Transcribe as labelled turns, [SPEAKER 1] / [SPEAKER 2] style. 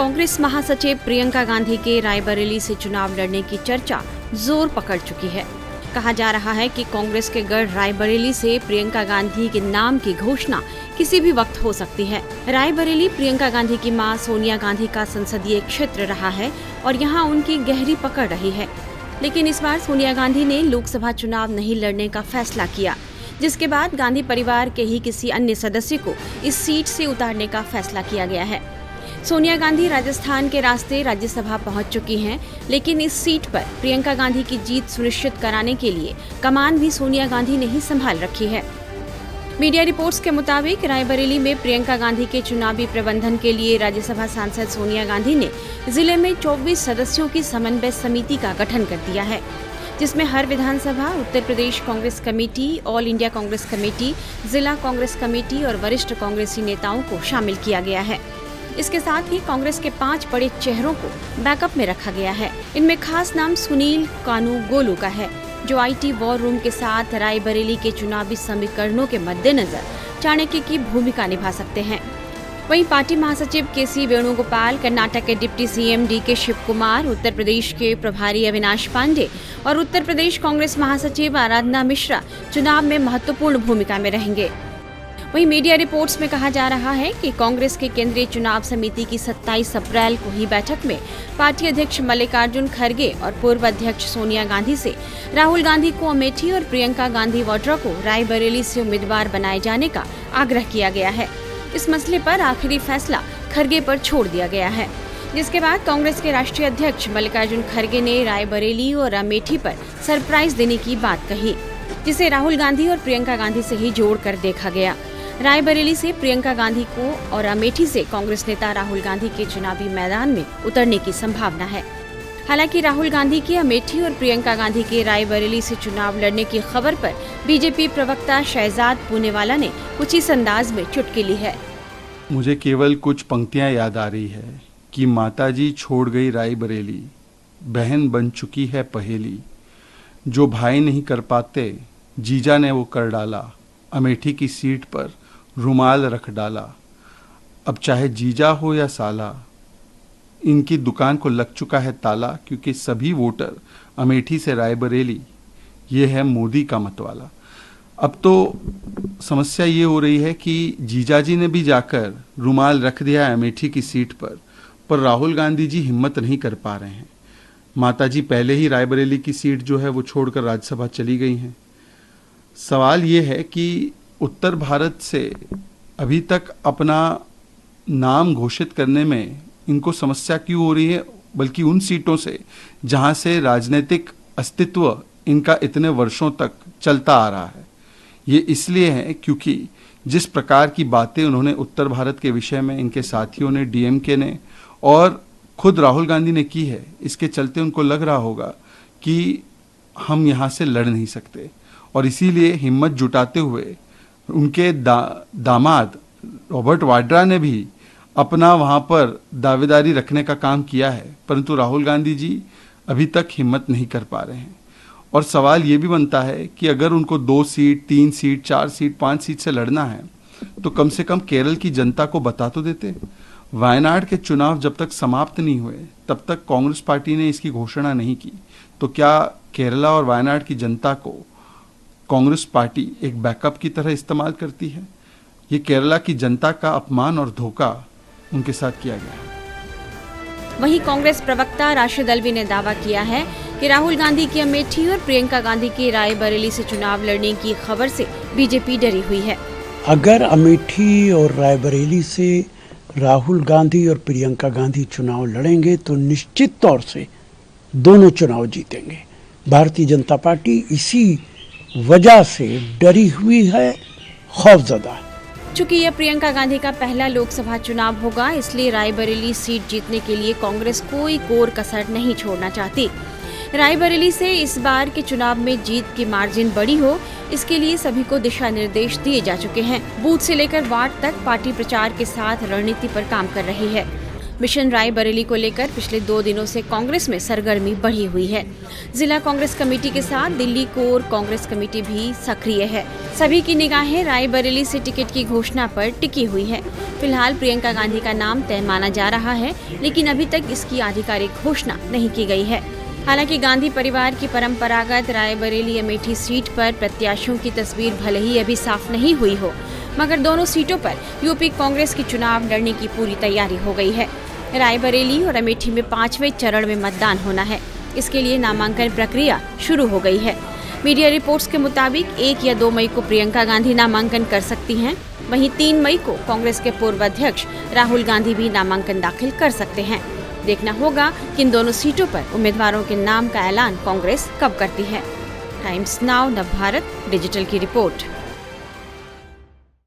[SPEAKER 1] कांग्रेस महासचिव प्रियंका गांधी के रायबरेली से चुनाव लड़ने की चर्चा जोर पकड़ चुकी है। कहा जा रहा है कि कांग्रेस के गढ़ रायबरेली से प्रियंका गांधी के नाम की घोषणा किसी भी वक्त हो सकती है। रायबरेली प्रियंका गांधी की मां सोनिया गांधी का संसदीय क्षेत्र रहा है और यहां उनकी गहरी पकड़ रही है। लेकिन इस बार सोनिया गांधी ने लोकसभा चुनाव नहीं लड़ने का फैसला किया, जिसके बाद गांधी परिवार के ही किसी अन्य सदस्य को इस सीट से उतारने का फैसला किया गया है। सोनिया गांधी राजस्थान के रास्ते राज्यसभा पहुंच चुकी हैं, लेकिन इस सीट पर प्रियंका गांधी की जीत सुनिश्चित कराने के लिए कमान भी सोनिया गांधी ने ही संभाल रखी है। मीडिया रिपोर्ट्स के मुताबिक रायबरेली में प्रियंका गांधी के चुनावी प्रबंधन के लिए राज्यसभा सांसद सोनिया गांधी ने जिले में 24 सदस्यों की समन्वय समिति का गठन कर दिया है, जिसमें हर विधानसभा, Uttar Pradesh Congress committee, all India Congress committee, जिला कांग्रेस कमेटी और वरिष्ठ कांग्रेसी नेताओं को शामिल किया गया है। इसके साथ ही कांग्रेस के 5 बड़े चेहरों को बैकअप में रखा गया है। इनमें खास नाम सुनील कानूगोलू का है, जो आईटी वॉर रूम के साथ रायबरेली के चुनावी समीकरणों के मद्देनजर चाणक्य की भूमिका निभा सकते हैं। वहीं पार्टी महासचिव केसी वेणुगोपाल, कर्नाटक के डिप्टी सीएम डीके शिव कुमार, उत्तर प्रदेश के प्रभारी अविनाश पांडे और उत्तर प्रदेश कांग्रेस महासचिव आराधना मिश्रा चुनाव में महत्वपूर्ण भूमिका में रहेंगे। वहीं मीडिया रिपोर्ट्स में कहा जा रहा है कि कांग्रेस के केंद्रीय चुनाव समिति की 27 अप्रैल को ही बैठक में पार्टी अध्यक्ष मल्लिकार्जुन खड़गे और पूर्व अध्यक्ष सोनिया गांधी से राहुल गांधी को अमेठी और प्रियंका गांधी वाड्रा को रायबरेली से उम्मीदवार बनाए जाने का आग्रह किया गया है। इस मसले पर आखिरी फैसला खड़गे पर छोड़ दिया गया है, जिसके बाद कांग्रेस के राष्ट्रीय अध्यक्ष मल्लिकार्जुन खड़गे ने रायबरेली और अमेठी पर सरप्राइज देने की बात कही, जिसे राहुल गांधी और प्रियंका गांधी से ही जोड़कर देखा गया। रायबरेली से प्रियंका गांधी को और अमेठी से कांग्रेस नेता राहुल गांधी के चुनावी मैदान में उतरने की संभावना है। हालांकि राहुल गांधी के अमेठी और प्रियंका गांधी के रायबरेली से चुनाव लड़ने की खबर पर बीजेपी प्रवक्ता शहजाद पूनेवाला ने कुछ इस अंदाज में चुटकी ली है।
[SPEAKER 2] मुझे केवल कुछ पंक्तियां याद आ रही है कि माताजी छोड़ गई रायबरेली, बहन बन चुकी है पहेली, जो भाई नहीं कर पाते जीजा ने वो कर डाला, अमेठी की सीट पर रुमाल रख डाला। अब चाहे जीजा हो या साला, इनकी दुकान को लग चुका है ताला, क्योंकि सभी वोटर अमेठी से रायबरेली, ये है मोदी का मतवाला। अब तो समस्या ये हो रही है कि जीजाजी ने भी जाकर रुमाल रख दिया है अमेठी की सीट पर राहुल गांधी जी हिम्मत नहीं कर पा रहे हैं। माताजी पहले ही रायबरेली की सीट जो है वो छोड़कर राज्यसभा चली गई हैं। सवाल ये है कि उत्तर भारत से अभी तक अपना नाम घोषित करने में इनको समस्या क्यों हो रही है, बल्कि उन सीटों से जहां से राजनीतिक अस्तित्व इनका इतने वर्षों तक चलता आ रहा है। ये इसलिए है क्योंकि जिस प्रकार की बातें उन्होंने उत्तर भारत के विषय में इनके साथियों ने, डीएमके ने और खुद राहुल गांधी ने की है, इसके चलते उनको लग रहा होगा कि हम यहाँ से लड़ नहीं सकते, और इसीलिए हिम्मत जुटाते हुए उनके दामाद रॉबर्ट वाड्रा ने भी अपना वहाँ पर दावेदारी रखने का काम किया है, परंतु राहुल गांधी जी अभी तक हिम्मत नहीं कर पा रहे हैं। और सवाल ये भी बनता है कि अगर उनको 2 सीट, 3 सीट, 4 सीट, 5 सीट से लड़ना है तो कम से कम केरल की जनता को बता तो देते। वायनाड के चुनाव जब तक समाप्त नहीं हुए तब तक कांग्रेस पार्टी ने इसकी घोषणा नहीं की, तो क्या केरला और वायनाड की जनता को कांग्रेस पार्टी एक बैकअप की तरह इस्तेमाल करती है? ये केरला की जनता का अपमान और धोखा उनके साथ किया गया है।
[SPEAKER 1] वहीं कांग्रेस प्रवक्ता राशिद अल्वी ने दावा किया है कि राहुल गांधी की अमेठी और प्रियंका गांधी की रायबरेली से चुनाव लड़ने की खबर से बीजेपी डरी हुई है।
[SPEAKER 3] अगर अमेठी और रायबरेली से राहुल गांधी और प्रियंका गांधी चुनाव लड़ेंगे तो निश्चित तौर से दोनों चुनाव जीतेंगे। भारतीय जनता पार्टी इसी वजह से डरी हुई है, खौफजदा है।
[SPEAKER 1] चूंकि यह प्रियंका गांधी का पहला लोकसभा चुनाव होगा, इसलिए रायबरेली सीट जीतने के लिए कांग्रेस कोई कोर कसर नहीं छोड़ना चाहती। रायबरेली से इस बार के चुनाव में जीत की मार्जिन बड़ी हो, इसके लिए सभी को दिशा निर्देश दिए जा चुके हैं। बूथ से लेकर वार्ड तक पार्टी प्रचार के साथ रणनीति पर काम कर रही है। मिशन रायबरेली को लेकर पिछले 2 दिनों से कांग्रेस में सरगर्मी बढ़ी हुई है। जिला कांग्रेस कमेटी के साथ दिल्ली कोर कांग्रेस कमेटी भी सक्रिय है। सभी की निगाहें रायबरेली से टिकट की घोषणा पर टिकी हुई है। फिलहाल प्रियंका गांधी का नाम तय माना जा रहा है, लेकिन अभी तक इसकी आधिकारिक घोषणा नहीं की गई है। हालांकि गांधी परिवार की परंपरागत रायबरेली अमेठी सीट पर प्रत्याशियों की तस्वीर भले ही अभी साफ नहीं हुई हो, मगर दोनों सीटों पर यूपी कांग्रेस की चुनाव लड़ने की पूरी तैयारी हो गई है। रायबरेली और अमेठी में 5वें चरण में मतदान होना है। इसके लिए नामांकन प्रक्रिया शुरू हो गई है। मीडिया रिपोर्ट्स के मुताबिक 1 या 2 मई को प्रियंका गांधी नामांकन कर सकती हैं। वहीं 3 मई को कांग्रेस के पूर्व अध्यक्ष राहुल गांधी भी नामांकन दाखिल कर सकते हैं। देखना होगा कि इन दोनों सीटों पर उम्मीदवारों के नाम का ऐलान कांग्रेस कब करती है। टाइम्स नाउ नवभारत डिजिटल की रिपोर्ट।